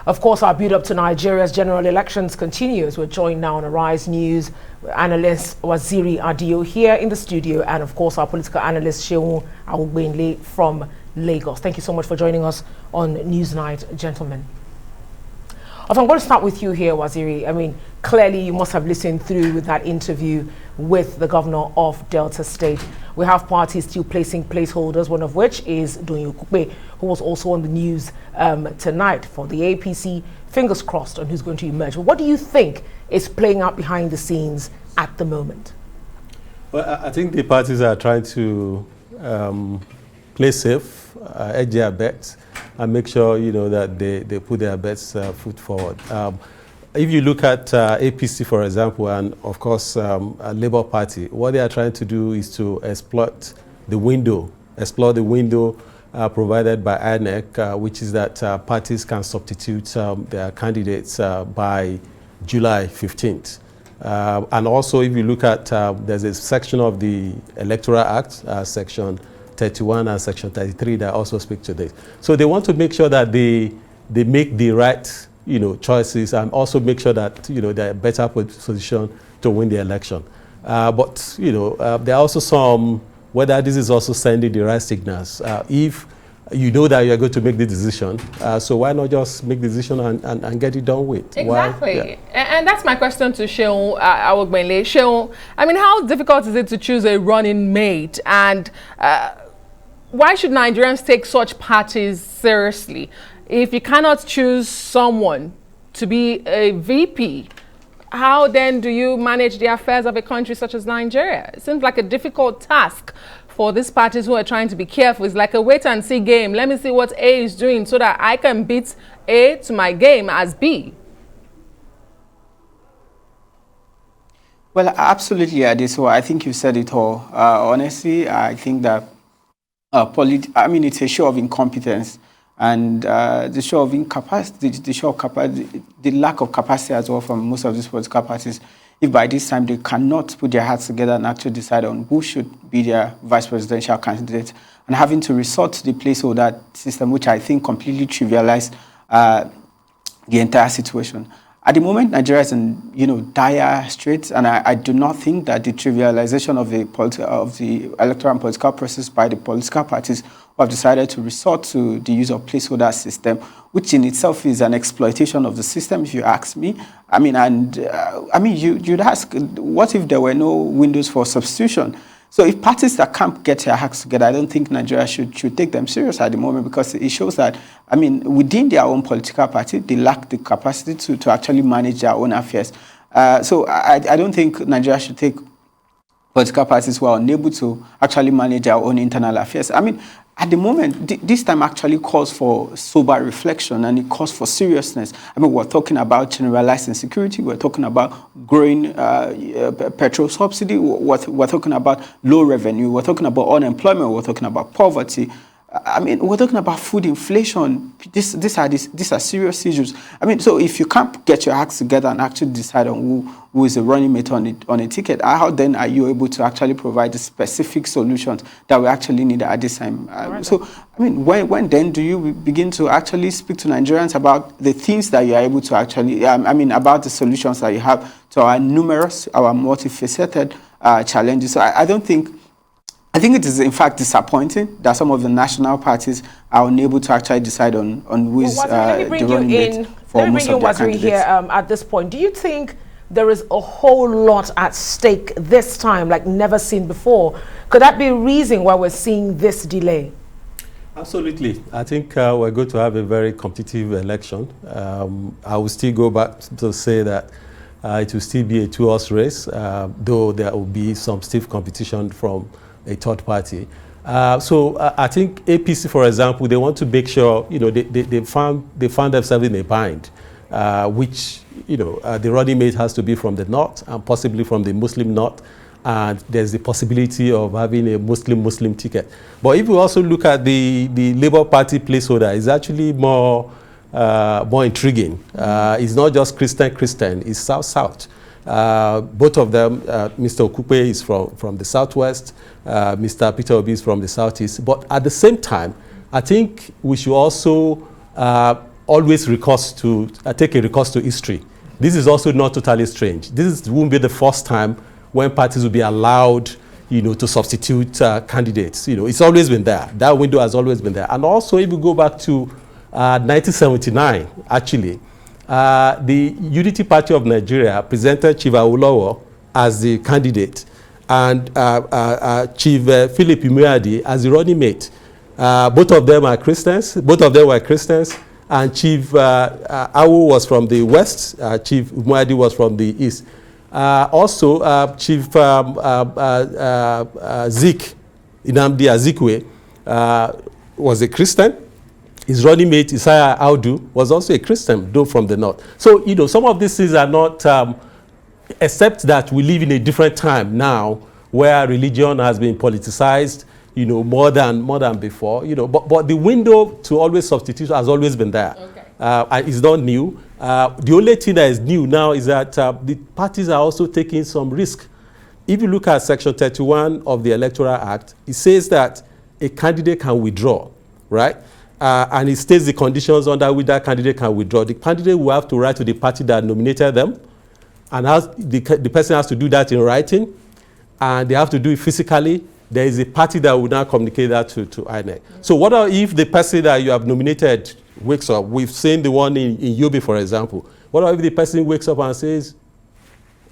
Of course, our build-up to Nigeria's general elections continues. We're joined now on Arise News analyst Waziri Adio here in the studio, and of course our political analyst Seun Awugbenle from Lagos. Thank you so much for joining us on Newsnight, gentlemen. I'm going to start with you here, Waziri. I mean, clearly you must have listened through that interview with the governor of Delta State. We have parties still placing placeholders, one of which is Doyin Okupe, who was also on the news tonight for the APC. Fingers crossed on who's going to emerge. But what do you think is playing out behind the scenes at the moment? Well, I think the parties are trying to play safe, edge their bets, and make sure, you know, that they put their best foot forward. If you look at APC, for example, and of course Labour Party, what they are trying to do is to explore the window provided by INEC, which is that parties can substitute their candidates by July 15th. And also, if you look at, there's a section of the Electoral Act, Section 31 and Section 33, that also speak to this. So they want to make sure that they make the right, you know, choices, and also make sure that, you know, they're in a better position to win the election. But, you know, there are also some, whether this is also sending the right signals. If you know that you're going to make the decision, so why not just make the decision and get it done with? Exactly. Why? Yeah. And that's my question to Seun Awugbenle. Seun, I mean, how difficult is it to choose a running mate? And why should Nigerians take such parties seriously? If you cannot choose someone to be a VP, how then do you manage the affairs of a country such as Nigeria? It seems like a difficult task for these parties who are trying to be careful. It's like a wait and see game. Let me see what A is doing so that I can beat A to my game as B. Well, absolutely, Adeso. I think you said it all. Honestly, I think that it's a show of incompetence. And the show of incapacity, the lack of capacity as well from most of these political parties. If by this time they cannot put their heads together and actually decide on who should be their vice presidential candidate, and having to resort to the placeholder system, which I think completely trivialized the entire situation. At the moment, Nigeria is in, you know, dire straits, and I do not think that the trivialization of the electoral and political process by the political parties who have decided to resort to the use of placeholder system, which in itself is an exploitation of the system, if you ask me. You'd ask, what if there were no windows for substitution? So if parties that can't get their acts together, I don't think Nigeria should take them serious at the moment, because it shows that, within their own political party, they lack the capacity to actually manage their own affairs. So I don't think Nigeria should take political parties who are unable to actually manage their own internal affairs. At the moment, this time actually calls for sober reflection, and it calls for seriousness. We're talking about generalized insecurity. We're talking about growing petrol subsidy. We're talking about low revenue. We're talking about unemployment. We're talking about poverty. We're talking about food inflation. These are serious issues. So if you can't get your acts together and actually decide on who is a running mate on a ticket, how then are you able to actually provide the specific solutions that we actually need at this time? When then do you begin to actually speak to Nigerians about the things that you are able to actually, about the solutions that you have to our numerous, our multifaceted challenges? So I think it is, in fact, disappointing that some of the national parties are unable to actually decide on who is the running mate for most of their candidates. Here at this point, do you think there is a whole lot at stake this time, like never seen before? Could that be a reason why we're seeing this delay? Absolutely. I think we're going to have a very competitive election. I will still go back to say that it will still be a two-horse race, though there will be some stiff competition from a third party. So I think APC, for example, they want to make sure, you know, they found themselves in a bind, which, you know, the running mate has to be from the north and possibly from the Muslim north, and there's the possibility of having a Muslim ticket. But if you also look at the Labour Party placeholder, it's actually more intriguing. It's not just Christian, it's South-South. Both of them, Mr. Okupe is from the southwest, Mr. Peter Obi is from the southeast. But at the same time, I think we should also always take a recourse to history. This is also not totally strange. Won't be the first time when parties will be allowed, to substitute candidates. It's always been there. That window has always been there. And also, if you go back to 1979, actually, the Unity Party of Nigeria presented Chief Awolowo as the candidate and Chief Philip Umuadi as the running mate. Both of them are Christians. Both of them were Christians. And Chief Awu was from the west. Chief Umuadi was from the east. Also, Chief Zik, Nnamdi Azikiwe, was a Christian. His running mate, Isaiah Audu, was also a Christian, though from the north. So, some of these things are not, except that we live in a different time now where religion has been politicized, more than before, but the window to always substitute has always been there. Okay. It's not new. The only thing that is new now is that the parties are also taking some risk. If you look at Section 31 of the Electoral Act, it says that a candidate can withdraw, right? And it states the conditions under which that candidate can withdraw. The candidate will have to write to the party that nominated them, and the person has to do that in writing, and they have to do it physically. There is a party that will now communicate that to INEC. So what if the person that you have nominated wakes up? We've seen the one in Yobe, for example. What if the person wakes up and says,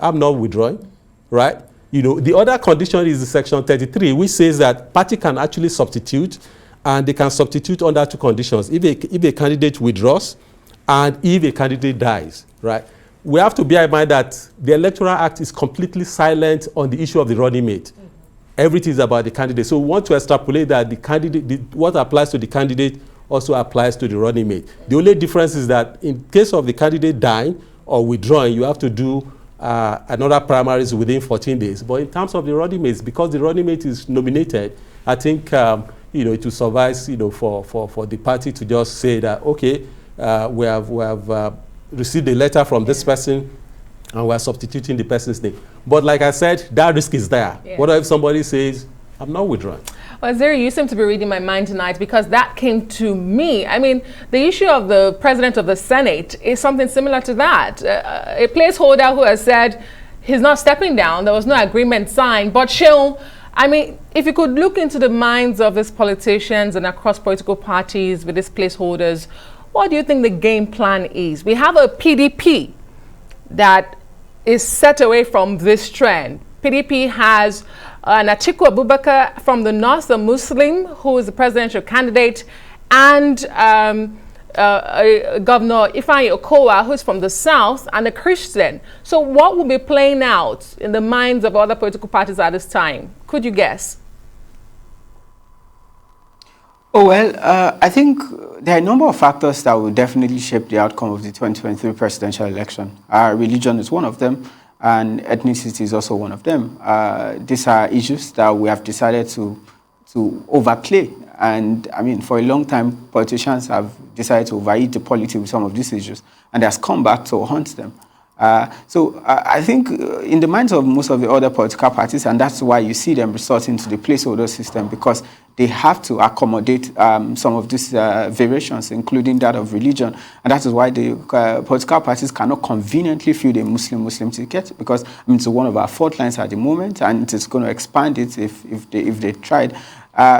I'm not withdrawing, right? The other condition is Section 33, which says that party can actually substitute, and they can substitute under two conditions. If a candidate withdraws and if a candidate dies, right? We have to bear in mind that the Electoral Act is completely silent on the issue of the running mate. Everything is about the candidate. So we want to extrapolate that what applies to the candidate also applies to the running mate. The only difference is that in case of the candidate dying or withdrawing, you have to do another primaries within 14 days. But in terms of the running mates, because the running mate is nominated, I think it will suffice for the party to just say that, okay, we have received a letter from this person, and we're substituting the person's name. But like I said, that risk is there. Yeah. What if somebody says, I'm not withdrawing? Well, Zeri, you seem to be reading my mind tonight, because that came to me. I mean, the issue of the president of the Senate is something similar to that. A placeholder who has said he's not stepping down. There was no agreement signed. But Sheung, I mean, if you could look into the minds of these politicians and across political parties with these placeholders, what do you think the game plan is? We have a PDP that is set away from this trend. PDP has an Atiku Abubakar from the north, a Muslim, who is the presidential candidate, and Governor Ifeanyi Okowa, who's from the south, and a Christian. So what will be playing out in the minds of other political parties at this time? Could you guess? Oh, well, I think there are a number of factors that will definitely shape the outcome of the 2023 presidential election. Religion is one of them, and ethnicity is also one of them. These are issues that we have decided to overplay. And I mean, for a long time, politicians have decided to overeat the polity with some of these issues, and it has come back to haunt them. So I think in the minds of most of the other political parties, and that's why you see them resorting to the placeholder system, because they have to accommodate some of these variations, including that of religion. And that is why the political parties cannot conveniently fill the Muslim ticket, because I mean, it's one of our fault lines at the moment, and it is going to expand it if they tried.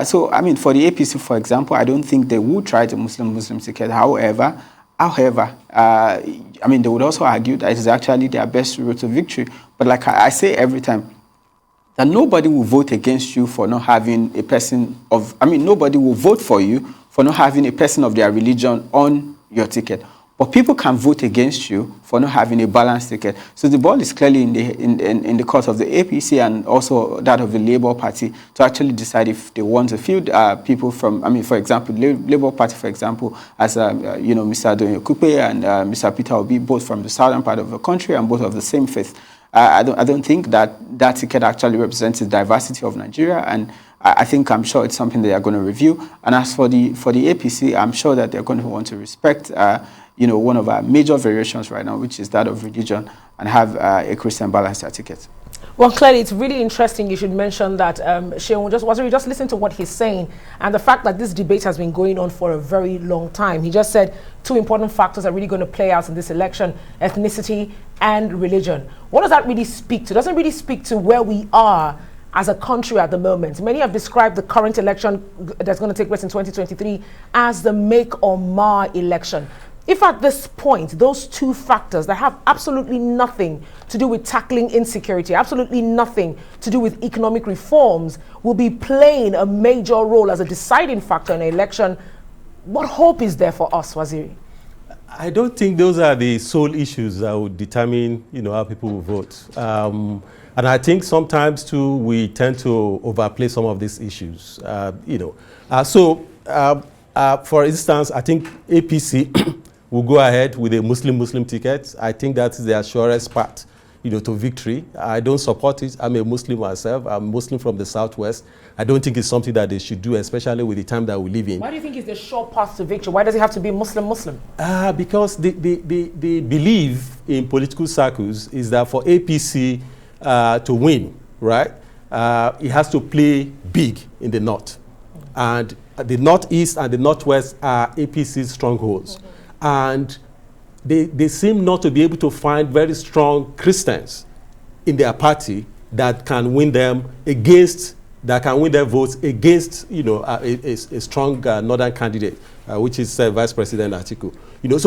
So, I mean, for the APC, for example, I don't think they would try the Muslim ticket. However, I mean, they would also argue that it is actually their best route to victory. But like I say every time, that nobody will vote against you for not having a person of, I mean, nobody will vote for you for not having a person of their religion on your ticket. But people can vote against you for not having a balanced ticket. So the ball is clearly in the court of the APC and also that of the Labour Party to actually decide if they want to field people from, I mean, for example, Labour Party, for example, as Mr. Adonye Kupe and Mr. Peter Obi, both from the southern part of the country and both of the same faith. I don't think that ticket actually represents the diversity of Nigeria, and I'm sure it's something they are going to review. And as for the APC, I'm sure that they're going to want to respect one of our major variations right now, which is that of religion, and have a Christian balanced ticket. Well, clearly, it's really interesting you should mention that. Sheun, just listen to what he's saying, and the fact that this debate has been going on for a very long time. He just said two important factors are really going to play out in this election: ethnicity and religion. What does that really speak to? It doesn't really speak to where we are as a country at the moment. Many have described the current election that's going to take place in 2023 as the make or mar election. If at this point, those two factors that have absolutely nothing to do with tackling insecurity, absolutely nothing to do with economic reforms, will be playing a major role as a deciding factor in an election, what hope is there for us, Waziri? I don't think those are the sole issues that would determine, how people will vote. And I think sometimes too, we tend to overplay some of these issues, for instance, I think APC will go ahead with a Muslim ticket. I think that is the surest path, to victory. I don't support it. I'm a Muslim myself. I'm Muslim from the Southwest. I don't think it's something that they should do, especially with the time that we live in. Why do you think it's the sure path to victory? Why does it have to be Muslim? Because the belief in political circles is that for APC to win, right, it has to play big in the north. And the northeast and the northwest are APC's strongholds. Mm-hmm. And they seem not to be able to find very strong Christians in their party that can win them that can win their votes against, a strong northern candidate, which is Vice President Atiku.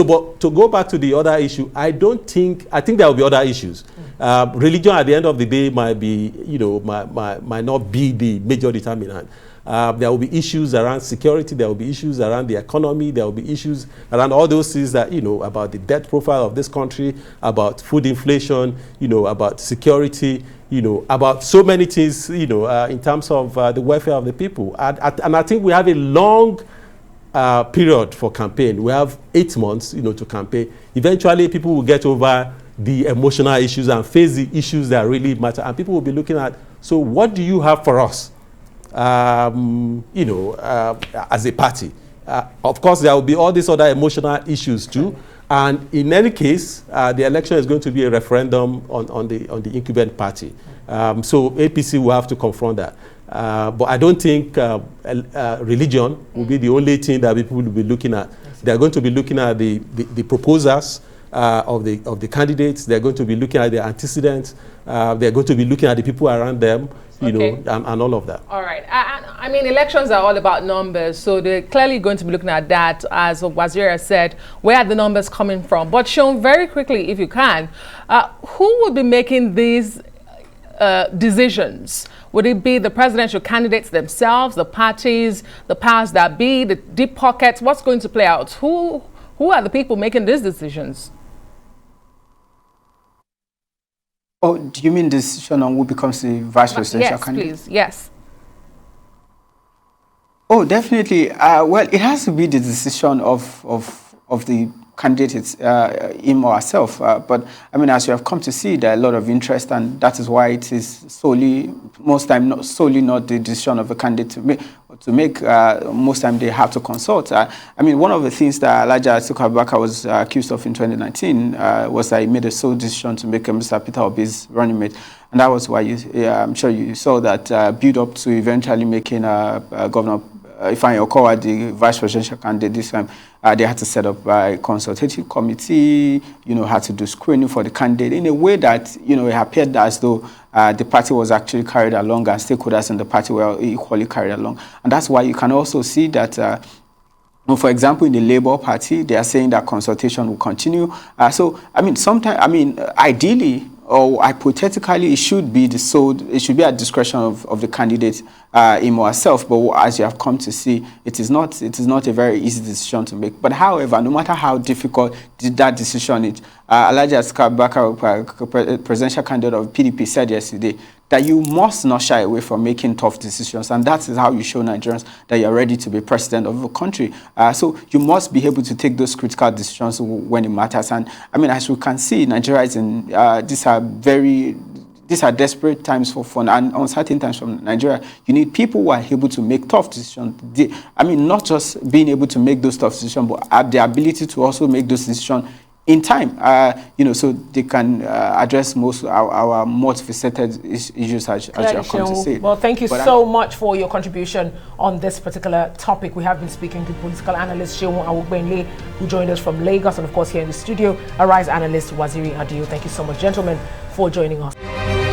But to go back to the other issue, I think there will be other issues. Religion at the end of the day might be, might not be the major determinant. There will be issues around security, there will be issues around the economy, there will be issues around all those things that, about the debt profile of this country, about food inflation, about security, about so many things, in terms of the welfare of the people. And I think we have a long period for campaign. We have 8 months, to campaign. Eventually, people will get over the emotional issues and face the issues that really matter. And people will be looking at, so what do you have for us? As a party. Of course, there will be all these other emotional issues too. And in any case, the election is going to be a referendum on the incumbent party. So APC will have to confront that. But I don't think religion will be the only thing that people will be looking at. They're going to be looking at the proposals of the candidates. They're going to be looking at their antecedents. They're going to be looking at the people around them. And all of that. All right. I mean, elections are all about numbers, so they're clearly going to be looking at that. As Waziri said, where are the numbers coming from? But Sheun, very quickly, if you can, who would be making these decisions? Would it be the presidential candidates themselves, the parties, the powers that be, the deep pockets? What's going to play out? Who are the people making these decisions? Oh, do you mean decision on who becomes the vice presidential candidate? Yes, please. Yes. Oh, definitely. Well, it has to be the decision of the candidate, him or herself. But I mean, as you have come to see, there are a lot of interest, and that is why it is most time not the decision of the candidate to make. Most time they have to consult. I mean, one of the things that Alhaji Atiku Abubakar was accused of in 2019 was that he made a sole decision to make Mr. Peter Obi's running mate. And that was why I'm sure you saw that build up to eventually making Governor Ifeanyi Okowa the vice presidential candidate this time. They had to set up a consultative committee, had to do screening for the candidate in a way that, it appeared as though the party was actually carried along and stakeholders in the party were equally carried along. And that's why you can also see that, for example, in the Labour Party, they are saying that consultation will continue. Ideally, or hypothetically, it should be at discretion of the candidate, him or herself. But as you have come to see, it is not a very easy decision to make. But however, no matter how difficult that decision is, Alhaji Atiku Abubakar, presidential candidate of PDP, said yesterday that you must not shy away from making tough decisions, and that is how you show Nigerians that you are ready to be president of a country. So you must be able to take those critical decisions when it matters. And I mean, as we can see, Nigeria is in these are desperate times for fun and uncertain times from Nigeria. You need people who are able to make tough decisions. Not just being able to make those tough decisions, but have the ability to also make those decisions in time, so they can address most of our multifaceted issues, as you have come to say. Well, thank you so much for your contribution on this particular topic. We have been speaking to political analyst Seun Awogbenle, who joined us from Lagos, and of course here in the studio, Arise analyst Waziri Adio. Thank you so much, gentlemen, for joining us.